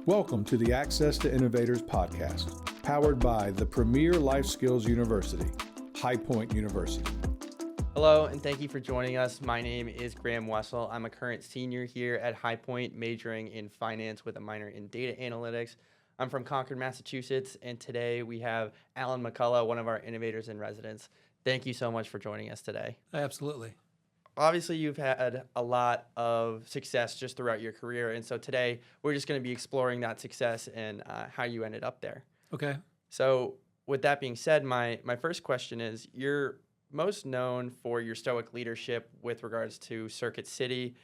Welcome to the Access to Innovators podcast, powered by the premier life skills university, High Point University. Hello, and thank you for joining us. My name is Graham Wessel. I'm a current senior here at High Point, majoring in finance with a minor in data analytics. I'm from Concord, Massachusetts, and today we have Allan McCollough, one of our innovators in residence. Thank you so much for joining us today. Absolutely. Obviously, you've had a lot of success just throughout your career, and so today we're just going to be exploring that success and how you ended up there. Okay. So with that being said, my first question is, you're most known for your stoic leadership with regards to Circuit City,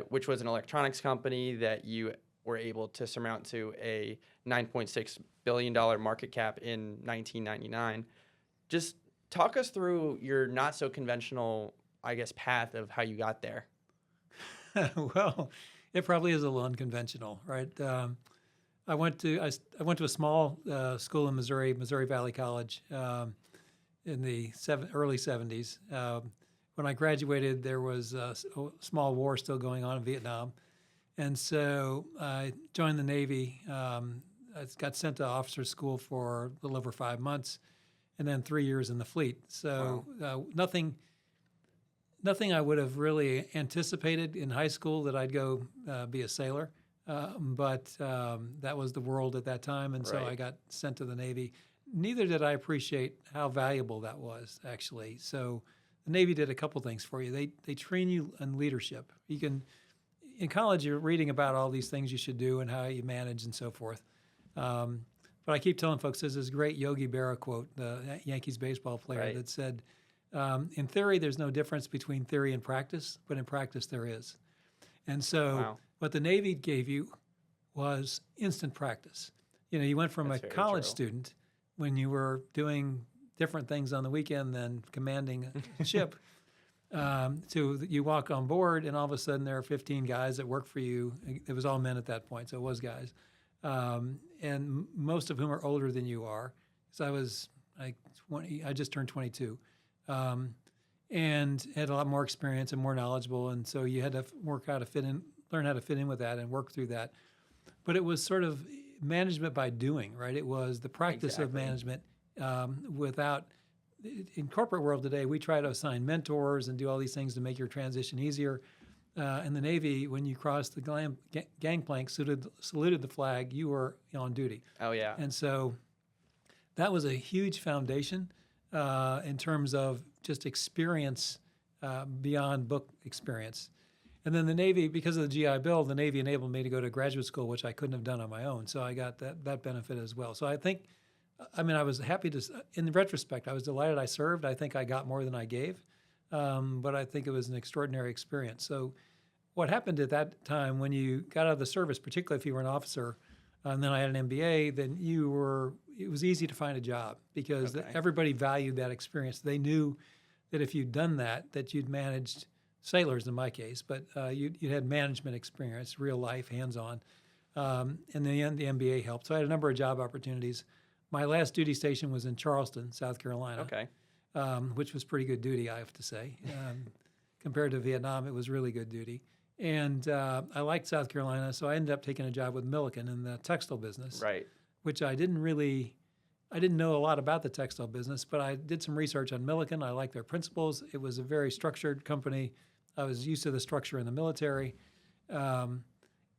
which was an electronics company that you were able to surmount to a $9.6 billion market cap in 1999. Just talk us through your not so conventional, I guess, path of how you got there. Well, it probably is a little unconventional, right? I went to a small school in Missouri Valley College, in the early 70s. When I graduated, there was a small war still going on in Vietnam. And so I joined the Navy. I got sent to officer school for a little over 5 months, and then 3 years in the fleet. So nothing I would have really anticipated in high school that I'd go be a sailor. But that was the world at that time, and so I got sent to the Navy. Neither did I appreciate how valuable that was, actually. So the Navy did a couple things for you. They train you in leadership. You can, in college, you're reading about all these things you should do and how you manage and so forth. But I keep telling folks, there's this great Yogi Berra quote, the Yankees baseball player, that said, in theory, there's no difference between theory and practice, but in practice there is. And so what the Navy gave you was instant practice. You know, you went from a college student when you were doing different things on the weekend than commanding a ship to you walk on board and all of a sudden there are 15 guys that work for you. It was all men at that point, so it was guys. And most of whom are older than you are. So I was like 20, I just turned 22. And had a lot more experience and more knowledgeable. And so you had to learn how to fit in with that and work through that. But it was sort of management by doing, right? It was the practice of management in corporate world today, we try to assign mentors and do all these things to make your transition easier. In the Navy, when you crossed the gangplank, saluted the flag, you were on duty. Oh, yeah. And so that was a huge foundation in terms of just experience beyond book experience. And then the Navy, because of the GI Bill, the Navy enabled me to go to graduate school, which I couldn't have done on my own. So I got that benefit as well. So I was happy to, in retrospect, I was delighted I served. I think I got more than I gave, but I think it was an extraordinary experience. So what happened at that time when you got out of the service, particularly if you were an officer, and then I had an MBA, then it was easy to find a job because everybody valued that experience. They knew that if you'd done that you'd managed sailors in my case, but you had management experience, real life, hands-on. And in the end, the MBA helped. So I had a number of job opportunities. My last duty station was in Charleston, South Carolina, which was pretty good duty, I have to say. Compared to Vietnam, it was really good duty. And I liked South Carolina, so I ended up taking a job with Milliken in the textile business, which I didn't know a lot about the textile business, but I did some research on Milliken. I liked their principles. It was a very structured company. I was used to the structure in the military. And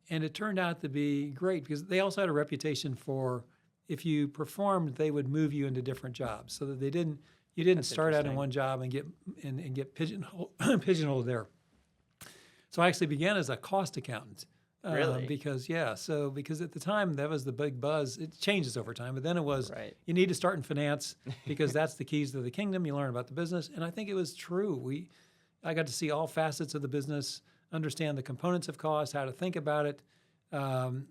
it turned out to be great because they also had a reputation for if you performed, they would move you into different jobs so that you didn't start out in one job and get pigeonholed there. So I actually began as a cost accountant. Really? Because at the time that was the big buzz. It changes over time, but then it was you need to start in finance because that's the keys to the kingdom. You learn about the business, and I think it was true. I got to see all facets of the business, understand the components of cost, how to think about it, and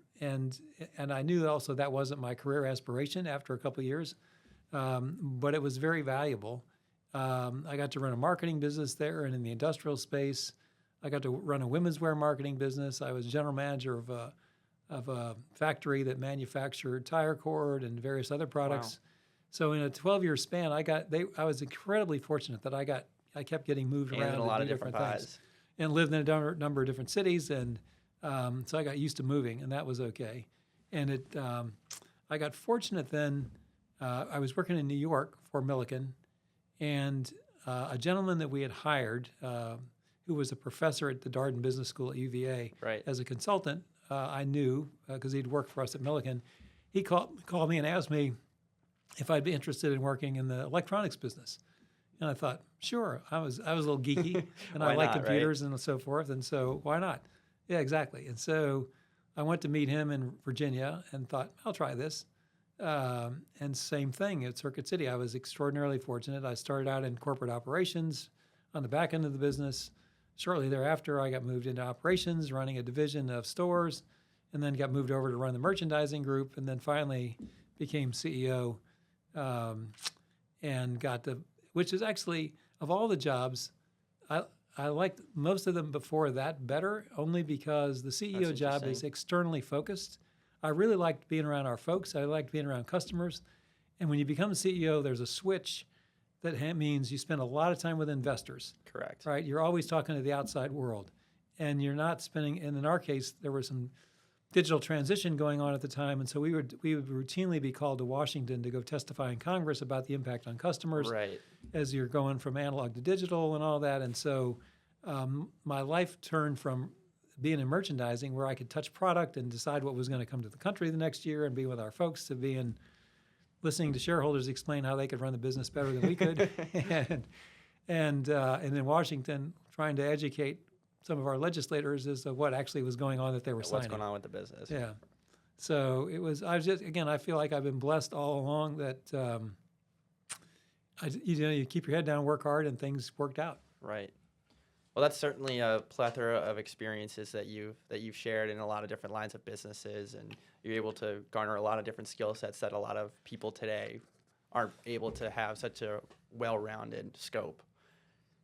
I knew also that wasn't my career aspiration after a couple of years, but it was very valuable. I got to run a marketing business there and in the industrial space. I got to run a women's wear marketing business. I was general manager of a factory that manufactured tire cord and various other products. Wow. So in a 12-year span, I was incredibly fortunate that I kept getting moved around in a lot of different pies. things, and lived in a number of different cities, and so I got used to moving, and that was okay. And I got fortunate then. I was working in New York for Milliken, and a gentleman that we had hired, who was a professor at the Darden Business School at UVA, Right. as a consultant, I knew because he'd worked for us at Milliken. He called me and asked me if I'd be interested in working in the electronics business. And I thought, sure. I was a little geeky, and I Why like not, computers and so forth, and so why not? Yeah, exactly. And so I went to meet him in Virginia and thought, I'll try this. And same thing at Circuit City. I was extraordinarily fortunate. I started out in corporate operations on the back end of the business. Shortly thereafter, I got moved into operations, running a division of stores, and then got moved over to run the merchandising group, and then finally became CEO, and which is actually, of all the jobs, I liked most of them before that better, only because the CEO That's job is interesting. externally focused. I really liked being around our folks. I liked being around customers. And when you become CEO, there's a switch that means you spend a lot of time with investors, Correct. right? You're always talking to the outside world. And you're not spending, and in our case, there was some digital transition going on at the time. And so we would routinely be called to Washington to go testify in Congress about the impact on customers Right. as you're going from analog to digital and all that. And so my life turned from being in merchandising, where I could touch product and decide what was going to come to the country the next year and be with our folks, to being listening to shareholders explain how they could run the business better than we could, and in Washington trying to educate some of our legislators as to what actually was going on that they were What's signing. going on with the business? Yeah. So it was. I was just, again, I feel like I've been blessed all along that you keep your head down, work hard, and things worked out. Right. Well, that's certainly a plethora of experiences that you've shared in a lot of different lines of businesses, and you're able to garner a lot of different skill sets that a lot of people today aren't able to have such a well-rounded scope.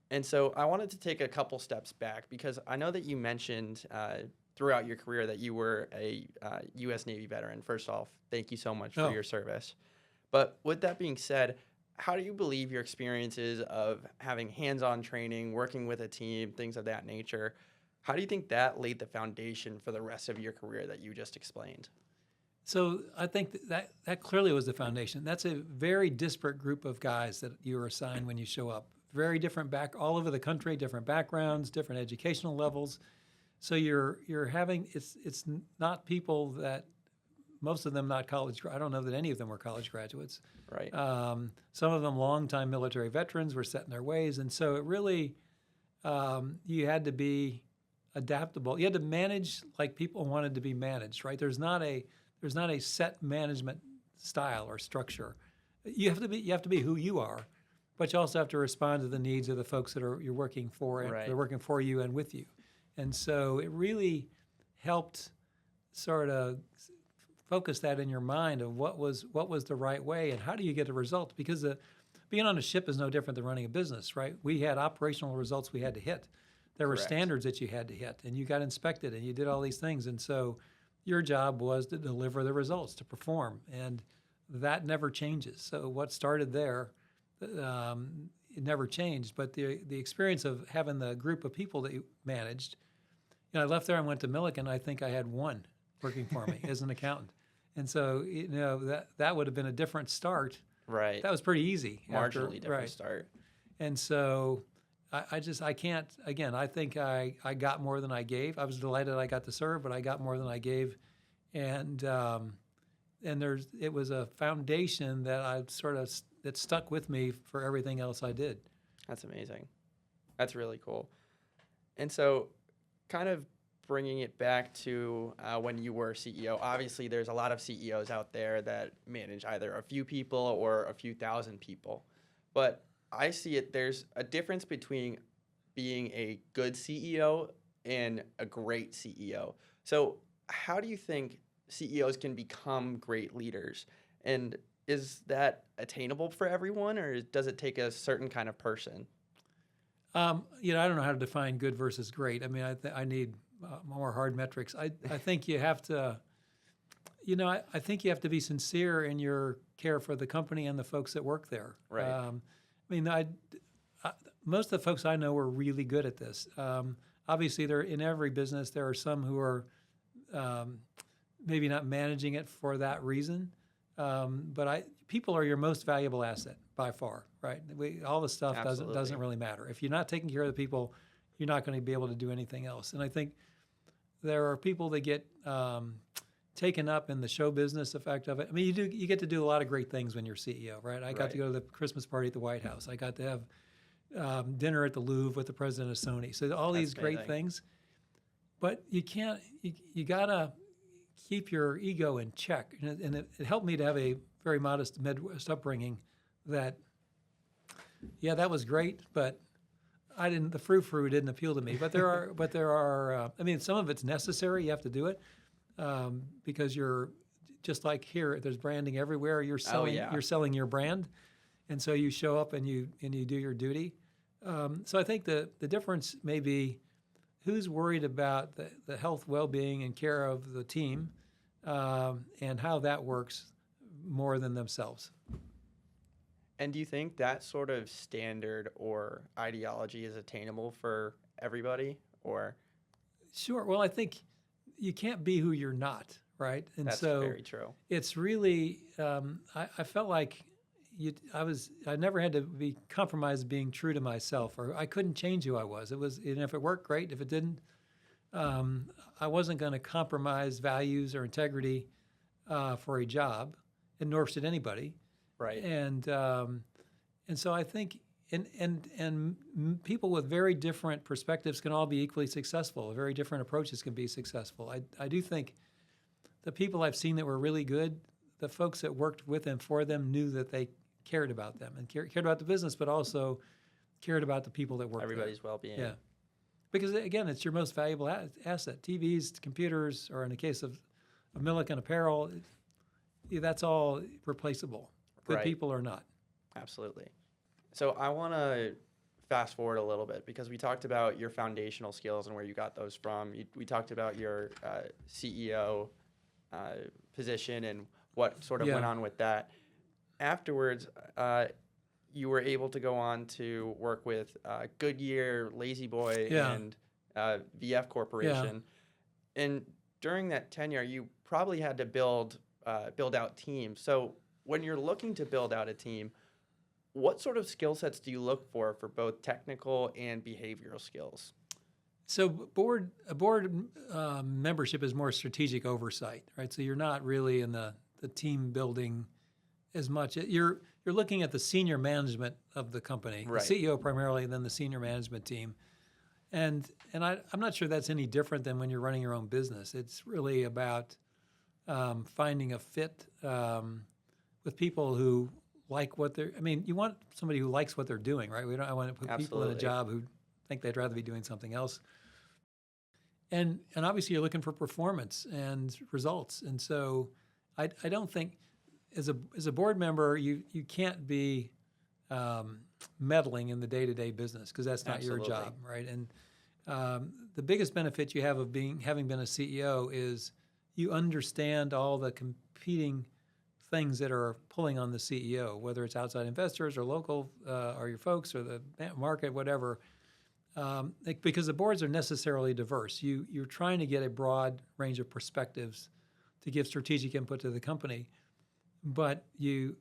And so I wanted to take a couple steps back, because I know that you mentioned throughout your career that you were a U.S. Navy veteran. First off, thank you so much for your service. But with that being said, how do you believe your experiences of having hands-on training, working with a team, things of that nature, how do you think that laid the foundation for the rest of your career that you just explained? So I think that clearly was the foundation. That's a very disparate group of guys that you are assigned when you show up. Very different all over the country, different backgrounds, different educational levels. So you're having, it's not people that, most of them not college. I don't know that any of them were college graduates. Right. Some of them longtime military veterans were set in their ways, and so it really, you had to be adaptable. You had to manage like people wanted to be managed. Right? There's not a set management style or structure. You have to be who you are, but you also have to respond to the needs of the folks that you're working for, and they're working for you and with you. And so it really helped sort of focus that in your mind of what was the right way and how do you get a result, because being on a ship is no different than running a business, right? We had operational results we had to hit. There were standards that you had to hit, and you got inspected, and you did all these things, and so your job was to deliver the results, to perform, and that never changes. So what started there, it never changed, but the experience of having the group of people that you managed, I left there and went to Milliken. I think I had one working for me as an accountant. And so, that would have been a different start. Right. That was pretty easy. Marginally different start. And so I can't, again, I think I got more than I gave. I was delighted I got to serve, but I got more than I gave. And it was a foundation that that stuck with me for everything else I did. That's amazing. That's really cool. And so kind of bringing it back to when you were CEO, obviously there's a lot of CEOs out there that manage either a few people or a few thousand people. But I see there's a difference between being a good CEO and a great CEO. So how do you think CEOs can become great leaders? And is that attainable for everyone, or does it take a certain kind of person? I don't know how to define good versus great. I mean, I need more hard metrics. I think you have to, I think you have to be sincere in your care for the company and the folks that work there. Right. Most of the folks I know are really good at this. Obviously, in every business, there are some who are maybe not managing it for that reason. But people are your most valuable asset by far, right? All the stuff Absolutely. doesn't really matter. If you're not taking care of the people, you're not going to be able to do anything else. And I think there are people that get taken up in the show business effect of it. I mean, you get to do a lot of great things when you're CEO, right? I got to go to the Christmas party at the White House. I got to have dinner at the Louvre with the president of Sony. So all these great things. But you can't. You gotta keep your ego in check. And it helped me to have a very modest Midwest upbringing. That was great, but the frou-frou didn't appeal to me. But there are. I mean, some of it's necessary. You have to do it. Because you're just like here, there's branding everywhere. You're selling your brand, and so you show up and you do your duty. So I think the difference may be who's worried about the health, well-being, and care of the team, and how that works more than themselves. And do you think that sort of standard or ideology is attainable for everybody, or? Sure. Well, I think you can't be who you're not, right? And that's so very true. It's really, I felt like I never had to be compromised being true to myself, or I couldn't change who I was. And if it worked, great. If it didn't, I wasn't going to compromise values or integrity for a job, and nor should anybody. Right. And so I think, and people with very different perspectives can all be equally successful. Very different approaches can be successful. I do think the people I've seen that were really good, the folks that worked with and for them knew that they cared about them and cared about the business, but also cared about the people that worked Everybody's there. well-being. Yeah. Because, again, it's your most valuable asset. TVs, computers, or in the case of Milliken apparel, that's all replaceable. Good people or not. Absolutely. So I want to fast forward a little bit because we talked about your foundational skills and where you got those from. We talked about your CEO position and what sort of went on with that. Afterwards, you were able to go on to work with Goodyear, Lazy Boy, and VF Corporation. Yeah. And during that tenure, you probably had to build out teams. So when you're looking to build out a team, what sort of skill sets do you look for both technical and behavioral skills? So board membership is more strategic oversight, right? So you're not really in the team building as much. You're looking at the senior management of the company, right. The CEO primarily, and then the senior management team. And I'm not sure that's any different than when you're running your own business. It's really about finding a fit with people who like what they're. I mean, you want somebody who likes what they're doing, right? I want to put people in a job who think they'd rather be doing something else. And obviously you're looking for performance and results. And so I don't think as a board member you can't be meddling in the day-to-day business because that's not your job, right? And the biggest benefit you have of having been a CEO is you understand all the competing things that are pulling on the CEO, whether it's outside investors or local or your folks or the market, whatever. Because the boards are necessarily diverse. You're trying to get a broad range of perspectives to give strategic input to the company. But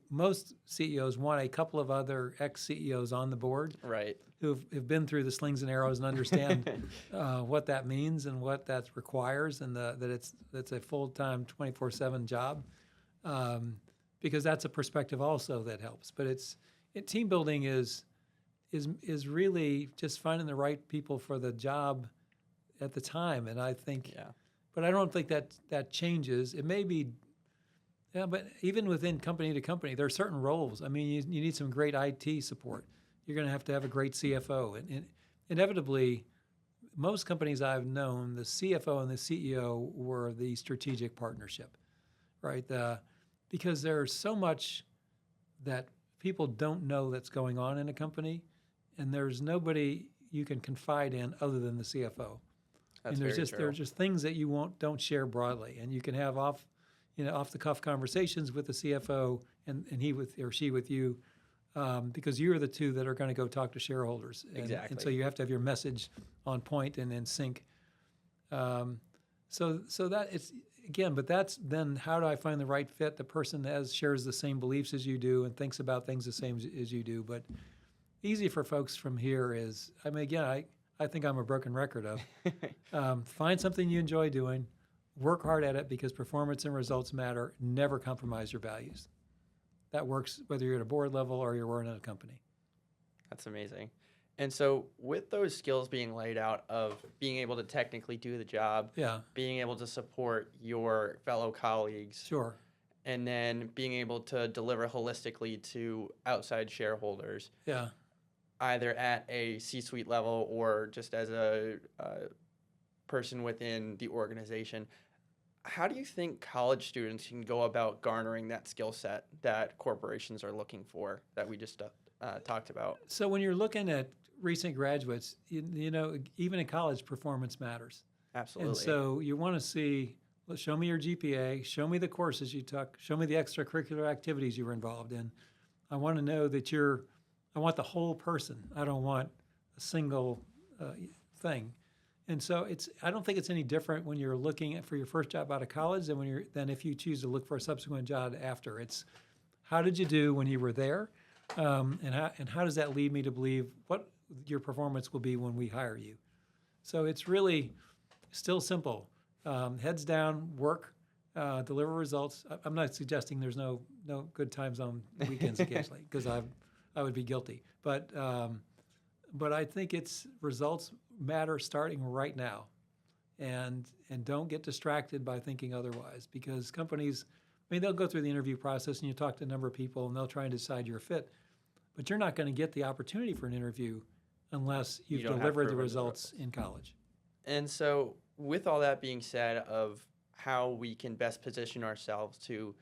most CEOs want a couple of other ex-CEOs on the board, right, who've been through the slings and arrows and understand what that means and what that requires, and that it's a full-time 24/7 job, because that's a perspective also that helps. But team building is really just finding the right people for the job at the time, and I think, but I don't think that changes. It may be. Yeah, but even within company to company, there are certain roles. I mean, you need some great IT support. You're going to have a great CFO. And inevitably, most companies I've known, the CFO and the CEO were the strategic partnership, right? Because there's so much that people don't know that's going on in a company, and there's nobody you can confide in other than the CFO. That's and very true. There's just things that you don't share broadly, and you can have off-the-cuff conversations with the CFO and he or she with you, because you're the two that are going to go talk to shareholders. Exactly. And so you have to have your message on point and in sync. So that again, but that's then how do I find the right fit? The person that shares the same beliefs as you do and thinks about things the same as you do. But easy for folks from here is, I mean, again, I think I'm a broken record of find something you enjoy doing, work hard at it because performance and results matter. Never compromise your values. That works whether you're at a board level or you're working at a company. That's amazing. And so with those skills being laid out of being able to technically do the job, Yeah, being able to support your fellow colleagues, sure. and then being able to deliver holistically to outside shareholders, Yeah. either at a C-suite level or just as a person within the organization, how do you think college students can go about garnering that skill set that corporations are looking for that we just talked about? So when you're looking at recent graduates, you know, even in college, performance matters. Absolutely. And so you want to see, well, show me your GPA, show me the courses you took, show me the extracurricular activities you were involved in. I want to know that I want the whole person. I don't want a single thing. And so I don't think it's any different when you're looking for your first job out of college than if you choose to look for a subsequent job after. It's how did you do when you were there, and how does that lead me to believe what your performance will be when we hire you? So it's really still simple. Heads down, work, deliver results. I'm not suggesting there's no good times on weekends occasionally because I would be guilty. But I think it's results matter starting right now, and don't get distracted by thinking otherwise because companies, I mean, they'll go through the interview process and you talk to a number of people and they'll try and decide you're a fit, but you're not going to get the opportunity for an interview unless you've delivered the results in college. And so with all that being said of how we can best position ourselves to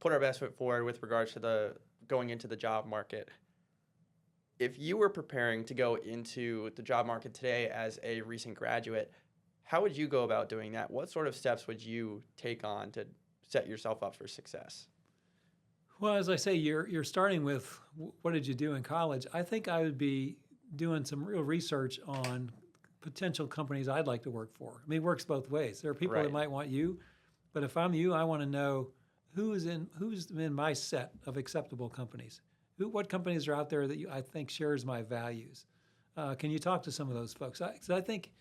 put our best foot forward with regards to going into the job market, if you were preparing to go into the job market today as a recent graduate, how would you go about doing that? What sort of steps would you take on to set yourself up for success? Well, as I say, you're starting with what did you do in college? I think I would be doing some real research on potential companies I'd like to work for. I mean, it works both ways. There are people that might want you, but if I'm you, I want to know who's in my set of acceptable companies. What companies are out there that I think shares my values? Can you talk to some of those folks? So I think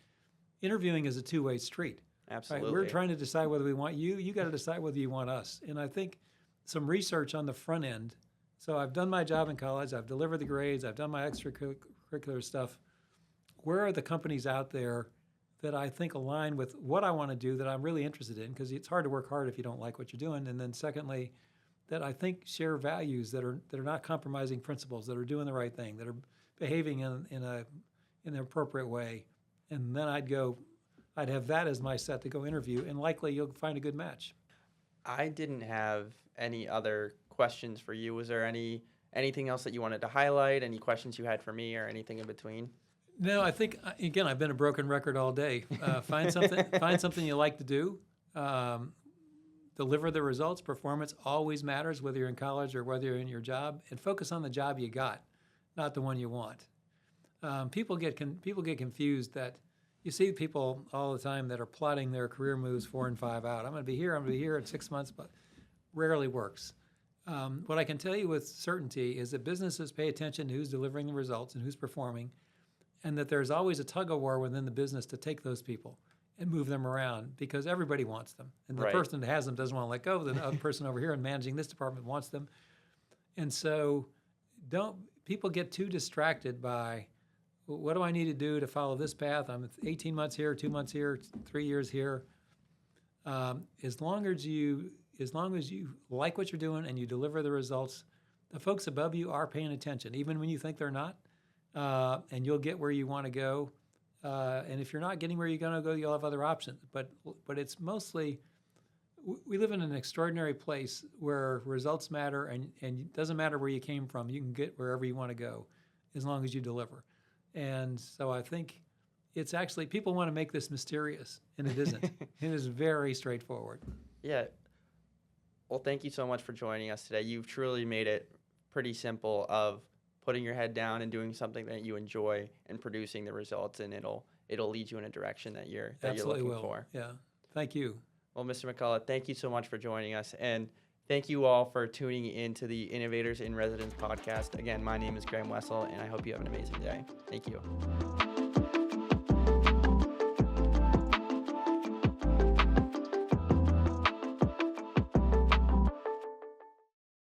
interviewing is a two-way street. Absolutely. Right? We're trying to decide whether we want you. You got to decide whether you want us. And I think some research on the front end. So I've done my job in college. I've delivered the grades. I've done my extracurricular stuff. Where are the companies out there that I think align with what I want to do that I'm really interested in? Because it's hard to work hard if you don't like what you're doing. And then secondly, that I think share values that are not compromising principles, that are doing the right thing, that are behaving in an appropriate way. And then I'd have that as my set to go interview, and likely you'll find a good match. I didn't have any other questions for you. Was there anything else that you wanted to highlight? Any questions you had for me or anything in between? No, I think, again, I've been a broken record all day. Find something you like to do. Deliver the results. Performance always matters, whether you're in college or whether you're in your job, and focus on the job you got, not the one you want. People get confused that you see people all the time that are plotting their career moves 4 and 5 out. I'm going to be here in 6 months, but rarely works. What I can tell you with certainty is that businesses pay attention to who's delivering the results and who's performing, and that there's always a tug of war within the business to take those people and move them around because everybody wants them. And the person that has them doesn't want to let go. The other person over here and managing this department wants them. And so people get too distracted by, what do I need to do to follow this path? I'm 18 months here, 2 months here, 3 years here. As long as you like what you're doing and you deliver the results, the folks above you are paying attention, even when you think they're not, and you'll get where you want to go. And if you're not getting where you're going to go, you'll have other options. But it's mostly, we live in an extraordinary place where results matter, and it doesn't matter where you came from. You can get wherever you want to go as long as you deliver. And so I think it's actually, people want to make this mysterious, and it isn't. It is very straightforward. Yeah. Well, thank you so much for joining us today. You've truly made it pretty simple of putting your head down and doing something that you enjoy and producing the results, and it'll lead you in a direction that you're looking for. Yeah. Thank you. Well, Mr. McCollough, thank you so much for joining us. And thank you all for tuning in to the Innovators in Residence podcast. Again, my name is Graham Wessel, and I hope you have an amazing day. Thank you.